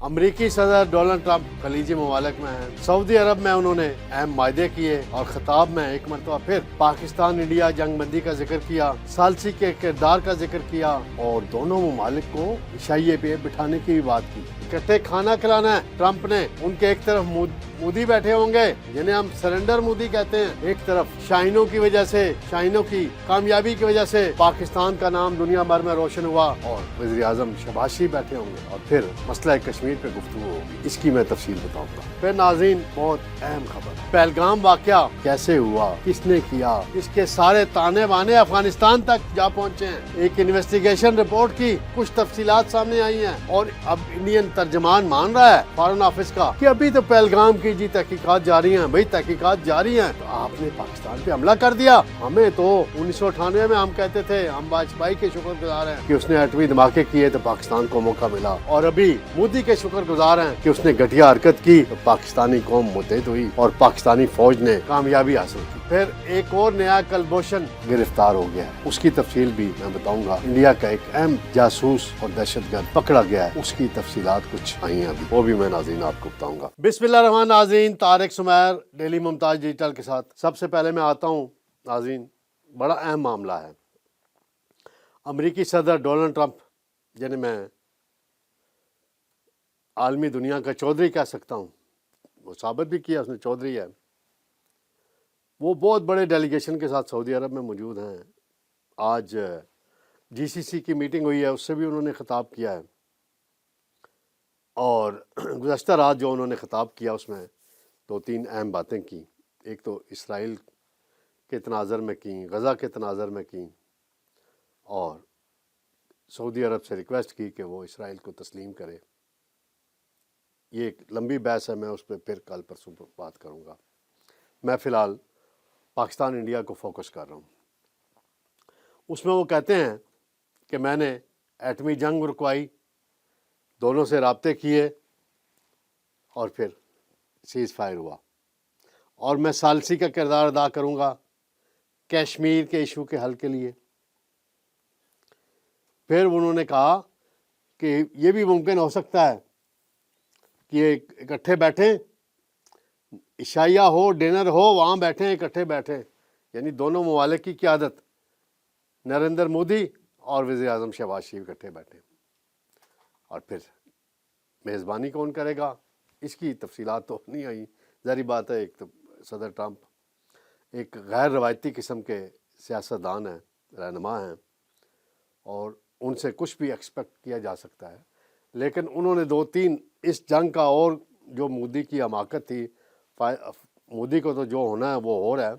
امریکی صدر Donald Trump خلیجی ممالک میں ہیں۔ سعودی عرب میں انہوں نے اہم معاہدے کیے اور خطاب میں ایک مرتبہ پھر پاکستان انڈیا جنگ بندی کا ذکر کیا، ثالثی کے کردار کا ذکر کیا اور دونوں ممالک کو عشائیے پہ بٹھانے کی بھی بات کی۔ اکٹھے کھانا کھلانا ہے۔ ٹرمپ نے ان کے ایک طرف مودی بیٹھے ہوں گے جنہیں ہم سرنڈر مودی کہتے ہیں، ایک طرف شاہینوں کی وجہ سے، شاہینوں کی کامیابی کی وجہ سے پاکستان کا نام دنیا بھر میں روشن ہوا، اور وزیر اعظم شہباز شریف بیٹھے ہوں گے اور پھر مسئلہ کشمیر پہ گفتگو ہوگی۔ اس کی میں تفصیل بتاؤں گا۔ پھر ناظرین، بہت اہم خبر، پہلگام واقعہ کیسے ہوا، کس نے کیا، اس کے سارے تانے بانے افغانستان تک جا پہنچے ہیں۔ ایک انویسٹیگیشن رپورٹ کی کچھ تفصیلات سامنے آئی ہیں اور اب انڈین ترجمان مان رہا ہے فارن آفس کا کہ ابھی تو پہلگام کی تحقیقات جاری ہیں۔ بھئی تحقیقات جاری ہیں تو آپ نے پاکستان پہ حملہ کر دیا۔ ہمیں تو 1998 میں ہم کہتے تھے ہم واجپئی کے شکر گزار ہیں کہ اس نے ایٹمی دھماکے کیے تو پاکستان کو موقع ملا، اور ابھی مودی کے شکر گزار ہیں کہ اس نے گھٹیا حرکت کی تو پاکستانی قوم متحد ہوئی اور پاکستانی فوج نے کامیابی حاصل کی۔ پھر ایک اور نیا کلبھوشن گرفتار ہو گیا ہے، اس کی تفصیل بھی میں بتاؤں گا۔ انڈیا کا ایک اہم جاسوس اور دہشت گرد پکڑا گیا ہے، اس کی تفصیلات کچھ آئی ہیں ابھی، وہ بھی میں ناظرین آپ کو بتاؤں گا۔ بسم اللہ الرحمن ناظرین، طارق سمیر ڈیلی ممتاز ڈیجیٹل کے ساتھ سب سے پہلے میں آتا ہوں ناظرین، بڑا اہم معاملہ ہے۔ امریکی صدر ڈونلڈ ٹرمپ، جنہیں میں عالمی دنیا کا چودھری کہہ سکتا ہوں، وہ ثابت بھی کیا اس نے چودھری ہے، وہ بہت بڑے ڈیلیگیشن کے ساتھ سعودی عرب میں موجود ہیں۔ آج جی سی سی کی میٹنگ ہوئی ہے، اس سے بھی انہوں نے خطاب کیا ہے، اور گزشتہ رات جو انہوں نے خطاب کیا اس میں دو تین اہم باتیں کی۔ ایک تو اسرائیل کے تناظر میں کی، غزہ کے تناظر میں کی، اور سعودی عرب سے ریکویسٹ کی کہ وہ اسرائیل کو تسلیم کرے۔ یہ ایک لمبی بحث ہے، میں اس پہ پھر کل پرسوں بات کروں گا۔ میں فی الحال پاکستان انڈیا کو فوکس کر رہا ہوں۔ اس میں وہ کہتے ہیں کہ میں نے ایٹمی جنگ رکوائی، دونوں سے رابطے کیے اور پھر سیز فائر ہوا، اور میں ثالثی کا کردار ادا کروں گا کشمیر کے ایشو کے حل کے لیے۔ پھر انہوں نے کہا کہ یہ بھی ممکن ہو سکتا ہے کہ اکٹھے بیٹھیں، عشائیہ ہو، ڈنر ہو، وہاں بیٹھیں، اکٹھے بیٹھیں، یعنی دونوں ممالک کی قیادت، نریندر مودی اور وزیر اعظم شہباز شریف اکٹھے بیٹھیں، اور پھر میزبانی کون کرے گا، اس کی تفصیلات تو نہیں آئی۔ ظاہری بات ہے، ایک تو صدر ٹرمپ ایک غیر روایتی قسم کے سیاستدان ہیں، رہنما ہیں، اور ان سے کچھ بھی ایکسپیکٹ کیا جا سکتا ہے، لیکن انہوں نے دو تین اس جنگ کا، اور جو مودی کی حماقت تھی، مودی کو تو جو ہونا ہے وہ ہو رہا ہے،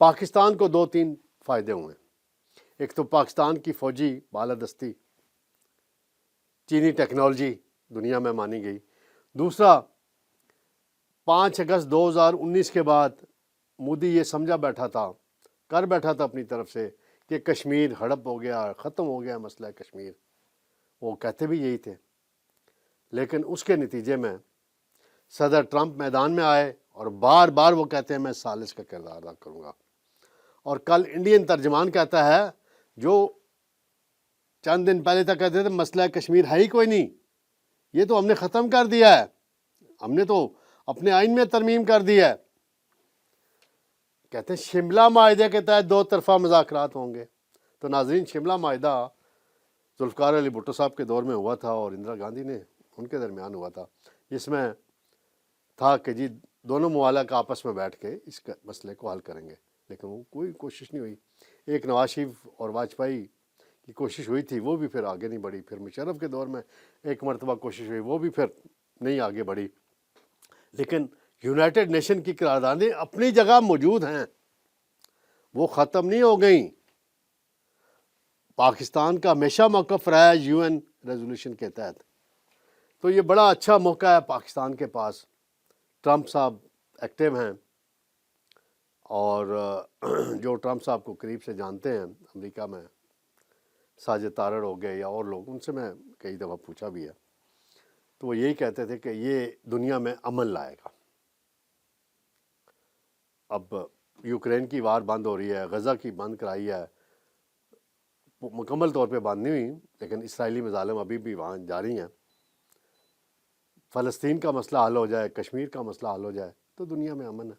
پاکستان کو دو تین فائدے ہوئے۔ ایک تو پاکستان کی فوجی بالادستی، چینی ٹیکنالوجی دنیا میں مانی گئی۔ دوسرا، 5 اگست 2019 کے بعد مودی یہ سمجھا بیٹھا تھا، کر بیٹھا تھا اپنی طرف سے کہ کشمیر ہڑپ ہو گیا، ختم ہو گیا مسئلہ کشمیر، وہ کہتے بھی یہی تھے، لیکن اس کے نتیجے میں صدر ٹرمپ میدان میں آئے اور بار بار وہ کہتے ہیں میں ثالث کا کردار ادا کروں گا۔ اور کل انڈین ترجمان کہتا ہے، جو چند دن پہلے تک کہتے تھے مسئلہ کشمیر ہے ہی کوئی نہیں، یہ تو ہم نے ختم کر دیا ہے، ہم نے تو اپنے آئین میں ترمیم کر دی ہے۔ کہتے ہیں شملہ معاہدے کے تحت دو طرفہ مذاکرات ہوں گے۔ تو ناظرین، شملہ معاہدہ ذوالفقار علی بھٹو صاحب کے دور میں ہوا تھا اور اندرا گاندھی نے ان کے درمیان ہوا تھا، جس میں تھا کہ جی دونوں ممالک آپس میں بیٹھ کے اس مسئلے کو حل کریں گے، لیکن وہ کوئی کوشش نہیں ہوئی۔ ایک نواز شریف اور واجپئی کی کوشش ہوئی تھی، وہ بھی پھر آگے نہیں بڑھی۔ پھر مشرف کے دور میں ایک مرتبہ کوشش ہوئی، وہ بھی پھر نہیں آگے بڑھی۔ لیکن یونائٹڈ نیشن کی قراردادیں اپنی جگہ موجود ہیں، وہ ختم نہیں ہو گئیں۔ پاکستان کا ہمیشہ موقف رہا ہے یو این ریزولوشن کے تحت۔ تو یہ بڑا اچھا موقع ہے پاکستان کے پاس۔ ٹرمپ صاحب ایکٹیو ہیں، اور جو ٹرمپ صاحب کو قریب سے جانتے ہیں امریکہ میں، ساجد طارڑ ہو گئے یا اور لوگ، ان سے میں کئی دفعہ پوچھا بھی ہے، تو وہ یہی کہتے تھے کہ یہ دنیا میں امن لائے گا۔ اب یوکرین کی وار بند ہو رہی ہے، غزہ کی بند کرائی ہے، مکمل طور پہ بند نہیں ہوئی، لیکن اسرائیلی مظالم ابھی بھی وہاں جاری ہیں۔ فلسطین کا مسئلہ حل ہو جائے، کشمیر کا مسئلہ حل ہو جائے تو دنیا میں امن ہے،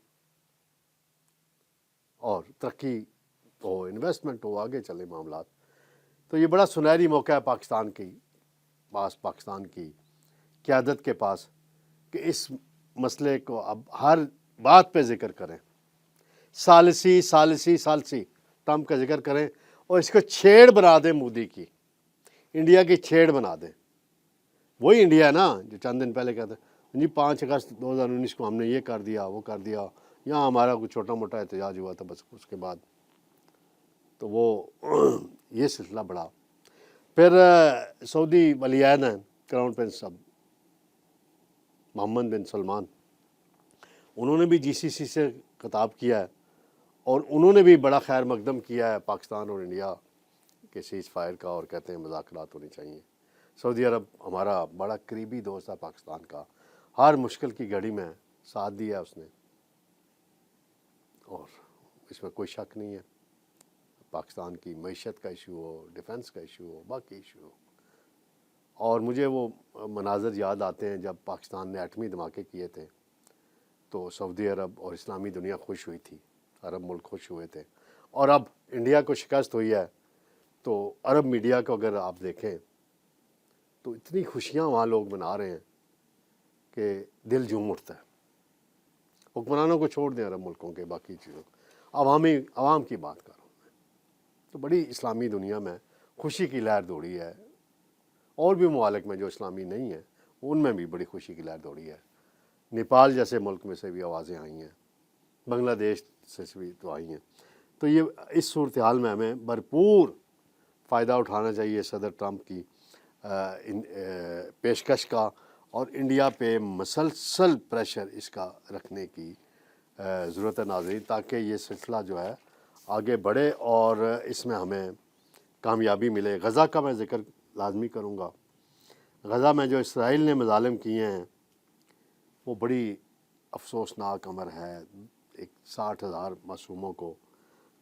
اور ترقی ہو، انویسٹمنٹ ہو، آگے چلے معاملات۔ تو یہ بڑا سنہری موقع ہے پاکستان کی قیادت کے پاس کہ اس مسئلے کو اب ہر بات پہ ذکر کریں، ثالثی ٹرمپ کا ذکر کریں، اور اس کو چھیڑ بنا دیں، مودی کی، انڈیا کی چھیڑ بنا دیں۔ وہی انڈیا ہے نا جو چند دن پہلے کہتے ہیں جی 5 اگست 2019 کو ہم نے یہ کر دیا، وہ کر دیا، یہاں ہمارا کوئی چھوٹا موٹا احتجاج ہوا تھا بس، اس کے بعد تو وہ یہ سلسلہ بڑھا۔ پھر سعودی ولی عہد ہیں کراؤن پرنس صاحب محمد بن سلمان، انہوں نے بھی جی سی سی سے خطاب کیا ہے، اور انہوں نے بھی بڑا خیر مقدم کیا ہے پاکستان اور انڈیا کے سیز فائر کا، اور کہتے ہیں مذاکرات ہونے چاہیے۔ سعودی عرب ہمارا بڑا قریبی دوست ہے پاکستان کا، ہر مشکل کی گھڑی میں ساتھ دیا اس نے، اور اس میں کوئی شک نہیں ہے۔ پاکستان کی معیشت کا ایشو ہو، ڈیفنس کا ایشو ہو، باقی ایشو ہو، اور مجھے وہ مناظر یاد آتے ہیں جب پاکستان نے ایٹمی دھماکے کیے تھے تو سعودی عرب اور اسلامی دنیا خوش ہوئی تھی، عرب ملک خوش ہوئے تھے، اور اب انڈیا کو شکست ہوئی ہے تو عرب میڈیا کو اگر آپ دیکھیں تو اتنی خوشیاں وہاں لوگ منا رہے ہیں کہ دل جھوم اٹھتا ہے۔ حکمرانوں کو چھوڑ دیں عرب ملکوں کے، باقی چیزوں، عوام کی بات کر رہا ہوں میں، تو بڑی اسلامی دنیا میں خوشی کی لہر دوڑی ہے، اور بھی ممالک میں جو اسلامی نہیں ہیں ان میں بھی بڑی خوشی کی لہر دوڑی ہے۔ نیپال جیسے ملک میں سے بھی آوازیں آئی ہیں، بنگلہ دیش سے بھی تو آئی ہیں۔ تو یہ اس صورتحال میں ہمیں بھرپور فائدہ اٹھانا چاہیے صدر ٹرمپ کی پیشکش کا، اور انڈیا پہ مسلسل پریشر اس کا رکھنے کی ضرورت ہے ناظرین، تاکہ یہ سلسلہ جو ہے آگے بڑھے اور اس میں ہمیں کامیابی ملے۔ غزہ کا میں ذکر لازمی کروں گا۔ غزہ میں جو اسرائیل نے مظالم کیے ہیں وہ بڑی افسوسناک امر ہے۔ 60,000 معصوموں کو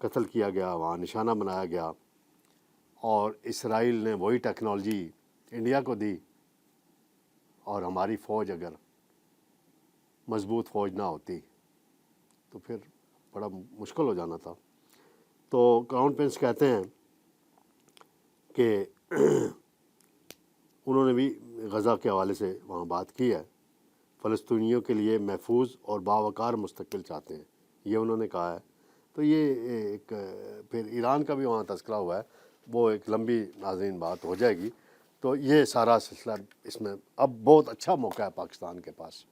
قتل کیا گیا، وہاں نشانہ بنایا گیا، اور اسرائیل نے وہی ٹیکنالوجی انڈیا کو دی، اور ہماری فوج اگر مضبوط فوج نہ ہوتی تو پھر بڑا مشکل ہو جانا تھا۔ تو کراؤن پرنس کہتے ہیں کہ انہوں نے بھی غزہ کے حوالے سے وہاں بات کی ہے، فلسطینیوں کے لیے محفوظ اور باوقار مستقبل چاہتے ہیں، یہ انہوں نے کہا ہے۔ تو یہ ایک پھر ایران کا بھی وہاں تذکرہ ہوا ہے، وہ ایک لمبی ناظرین بات ہو جائے گی۔ تو یہ سارا سلسلہ اس میں اب بہت اچھا موقع ہے پاکستان کے پاس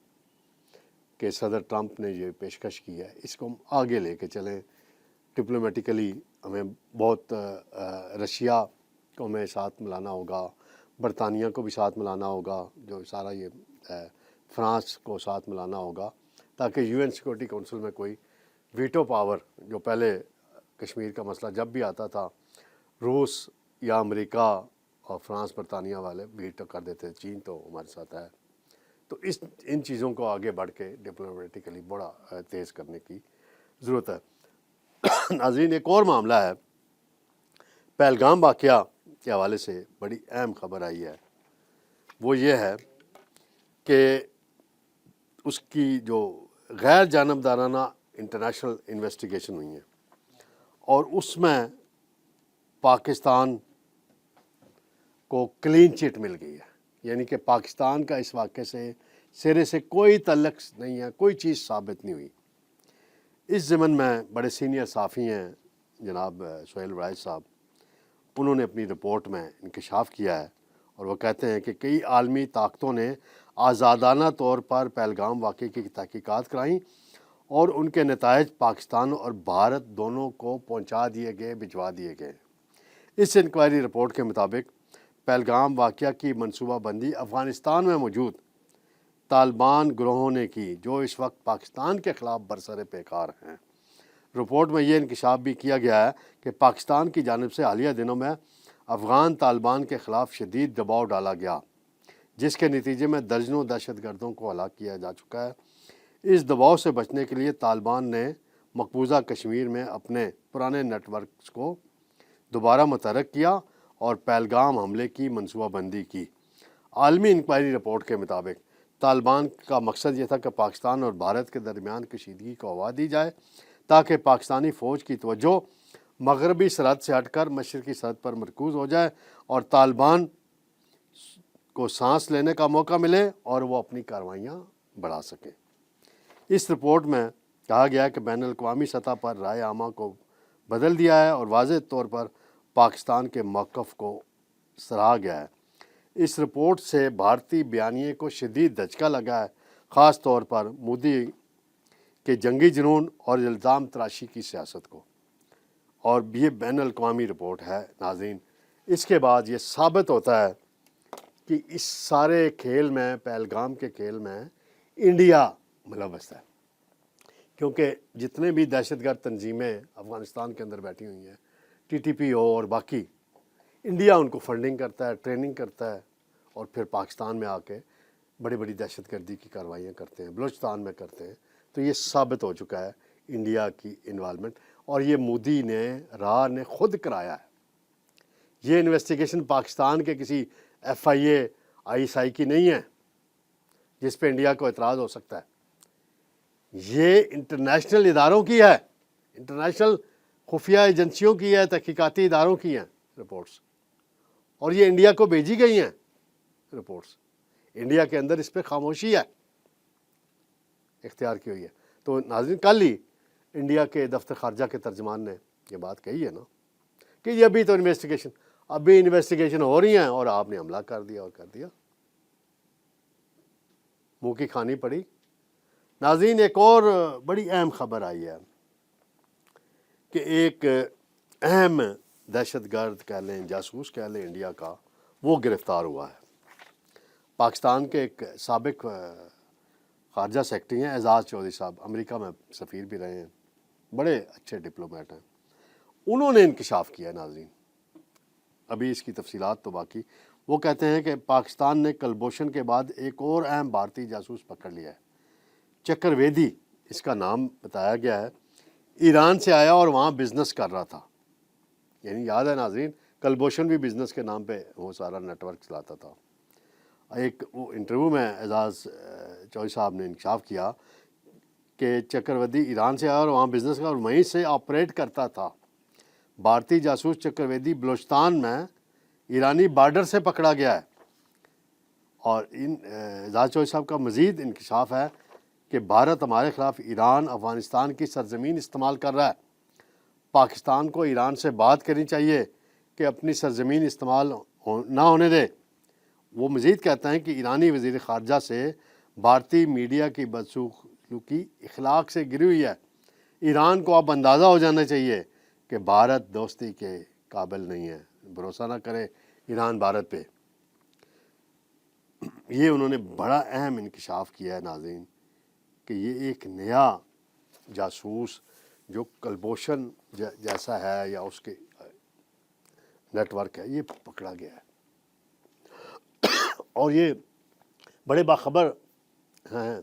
کہ صدر ٹرمپ نے یہ پیشکش کی ہے، اس کو ہم آگے لے کے چلیں ڈپلومیٹیکلی۔ ہمیں بہت رشیا کو ہمیں ساتھ ملانا ہوگا، برطانیہ کو بھی ساتھ ملانا ہوگا، جو سارا یہ فرانس کو ساتھ ملانا ہوگا، تاکہ یو این سیکورٹی کونسل میں کوئی ویٹو پاور، جو پہلے کشمیر کا مسئلہ جب بھی آتا تھا روس یا امریکہ اور فرانس برطانیہ والے ویٹو کر دیتے، چین تو ہمارے ساتھ ہے، تو ان چیزوں کو آگے بڑھ کے ڈپلومیٹیکلی بڑا تیز کرنے کی ضرورت ہے۔ ناظرین ایک اور معاملہ ہے، پہلگام واقعہ کے حوالے سے بڑی اہم خبر آئی ہے، وہ یہ ہے کہ اس کی جو غیر جانبدارانہ انٹرنیشنل انویسٹیگیشن ہوئی ہے، اور اس میں پاکستان کو کلین چٹ مل گئی ہے، یعنی کہ پاکستان کا اس واقعے سے سرے سے کوئی تعلق نہیں ہے، کوئی چیز ثابت نہیں ہوئی۔ اس ضمن میں بڑے سینئر صحافی ہیں جناب سہیل رائج صاحب، انہوں نے اپنی رپورٹ میں انکشاف کیا ہے، اور وہ کہتے ہیں کہ کئی عالمی طاقتوں نے آزادانہ طور پر پہلگام واقعے کی تحقیقات کرائیں، اور ان کے نتائج پاکستان اور بھارت دونوں کو پہنچا دیے گئے، بھجوا دیے گئے۔ اس انکوائری رپورٹ کے مطابق پہلگام واقعہ کی منصوبہ بندی افغانستان میں موجود طالبان گروہوں نے کی، جو اس وقت پاکستان کے خلاف برسر پیکار ہیں۔ رپورٹ میں یہ انکشاف بھی کیا گیا ہے کہ پاکستان کی جانب سے حالیہ دنوں میں افغان طالبان کے خلاف شدید دباؤ ڈالا گیا، جس کے نتیجے میں درجنوں دہشت گردوں کو ہلاک کیا جا چکا ہے۔ اس دباؤ سے بچنے کے لیے طالبان نے مقبوضہ کشمیر میں اپنے پرانے نیٹ ورکس کو دوبارہ متحرک کیا اور پہلگام حملے کی منصوبہ بندی کی۔ عالمی انکوائری رپورٹ کے مطابق طالبان کا مقصد یہ تھا کہ پاکستان اور بھارت کے درمیان کشیدگی کو ہوا دی جائے تاکہ پاکستانی فوج کی توجہ مغربی سرحد سے ہٹ کر مشرقی سرحد پر مرکوز ہو جائے اور طالبان کو سانس لینے کا موقع ملے اور وہ اپنی کارروائیاں بڑھا سکیں۔ اس رپورٹ میں کہا گیا ہے کہ بین الاقوامی سطح پر رائے عامہ کو بدل دیا ہے اور واضح طور پر پاکستان کے موقف کو سراہا گیا ہے۔ اس رپورٹ سے بھارتی بیانیے کو شدید دھچکا لگا ہے، خاص طور پر مودی کے جنگی جنون اور الزام تراشی کی سیاست کو، اور یہ بین الاقوامی رپورٹ ہے ناظرین۔ اس کے بعد یہ ثابت ہوتا ہے کہ اس سارے کھیل میں، پہلگام کے کھیل میں انڈیا ملوث ہے، کیونکہ جتنے بھی دہشت گرد تنظیمیں افغانستان کے اندر بیٹھی ہوئی ہیں، ٹی ٹی پی ہو اور باقی، انڈیا ان کو فنڈنگ کرتا ہے، ٹریننگ کرتا ہے، اور پھر پاکستان میں آ کے بڑی بڑی دہشت گردی کی کارروائیاں کرتے ہیں، بلوچستان میں کرتے ہیں۔ تو یہ ثابت ہو چکا ہے انڈیا کی انوالومنٹ، اور یہ مودی نے خود کرایا ہے۔ یہ انویسٹیگیشن پاکستان کے کسی F I a, I S I کی نہیں ہے جس پہ انڈیا کو اعتراض ہو سکتا ہے۔ یہ انٹرنیشنل اداروں کی ہے، انٹرنیشنل خفیہ ایجنسیوں کی ہے، تحقیقاتی اداروں کی ہیں رپورٹس، اور یہ انڈیا کو بھیجی گئی ہیں رپورٹس۔ انڈیا کے اندر اس پہ خاموشی ہے اختیار کی ہوئی ہے۔ تو ناظرین، کل ہی انڈیا کے دفتر خارجہ کے ترجمان نے یہ بات کہی ہے نا کہ یہ ابھی تو انویسٹیگیشن ہو رہی ہیں اور آپ نے حملہ کر دیا اور کر دیا، منہ کی کھانی پڑی۔ ناظرین، ایک اور بڑی اہم خبر آئی ہے کہ ایک اہم دہشت گرد کہہ لیں، جاسوس کہہ لیں انڈیا کا، وہ گرفتار ہوا ہے۔ پاکستان کے ایک سابق خارجہ سیکرٹری ہیں اعزاز چودھری صاحب، امریکہ میں سفیر بھی رہے ہیں، بڑے اچھے ڈپلومیٹ ہیں۔ انہوں نے انکشاف کیا ہے ناظرین، ابھی اس کی تفصیلات تو باقی۔ وہ کہتے ہیں کہ پاکستان نے کلبھوشن کے بعد ایک اور اہم بھارتی جاسوس پکڑ لیا ہے، چکرویدی اس کا نام بتایا گیا ہے، ایران سے آیا اور وہاں بزنس کر رہا تھا۔ یعنی یاد ہے ناظرین، کلبھوشن بھی بزنس کے نام پہ وہ سارا نیٹ ورک چلاتا تھا۔ ایک وہ انٹرویو میں اعزاز چودھری صاحب نے انکشاف کیا کہ چکرویدی ایران سے آیا اور وہاں بزنس کا اور وہیں سے آپریٹ کرتا تھا۔ بھارتی جاسوس چکرویدی بلوچستان میں ایرانی بارڈر سے پکڑا گیا ہے۔ اور اعزاز چودھری صاحب کا مزید انکشاف ہے کہ بھارت ہمارے خلاف ایران، افغانستان کی سرزمین استعمال کر رہا ہے۔ پاکستان کو ایران سے بات کرنی چاہیے کہ اپنی سرزمین استعمال نہ ہونے دے۔ وہ مزید کہتا ہے کہ ایرانی وزیر خارجہ سے بھارتی میڈیا کی بدسلوکی اخلاق سے گری ہوئی ہے۔ ایران کو اب اندازہ ہو جانا چاہیے کہ بھارت دوستی کے قابل نہیں ہے، بھروسہ نہ کرے ایران بھارت پہ۔ یہ انہوں نے بڑا اہم انکشاف کیا ہے ناظرین کہ یہ ایک نیا جاسوس جو کلبھوشن جیسا ہے یا اس کے نیٹ ورک ہے، یہ پکڑا گیا ہے۔ اور یہ بڑے باخبر ہیں،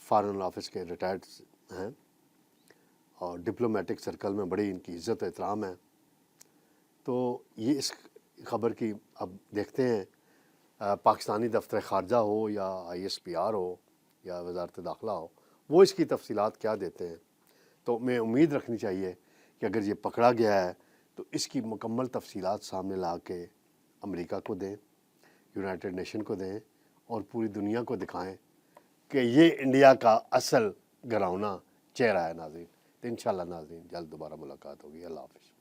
فارن آفس کے ریٹائرڈ ہیں اور ڈپلومیٹک سرکل میں بڑی ان کی عزت و احترام ہے۔ تو یہ اس خبر کی اب دیکھتے ہیں، پاکستانی دفتر خارجہ ہو یا آئی ایس پی آر ہو یا وزارت داخلہ ہو، وہ اس کی تفصیلات کیا دیتے ہیں۔ تو میں امید رکھنی چاہیے کہ اگر یہ پکڑا گیا ہے تو اس کی مکمل تفصیلات سامنے لا کے امریکہ کو دیں، یونائٹڈ نیشن کو دیں اور پوری دنیا کو دکھائیں کہ یہ انڈیا کا اصل گراؤنا چہرہ ہے ناظرین۔ تو انشاءاللہ ناظرین جلد دوبارہ ملاقات ہوگی۔ اللہ حافظ۔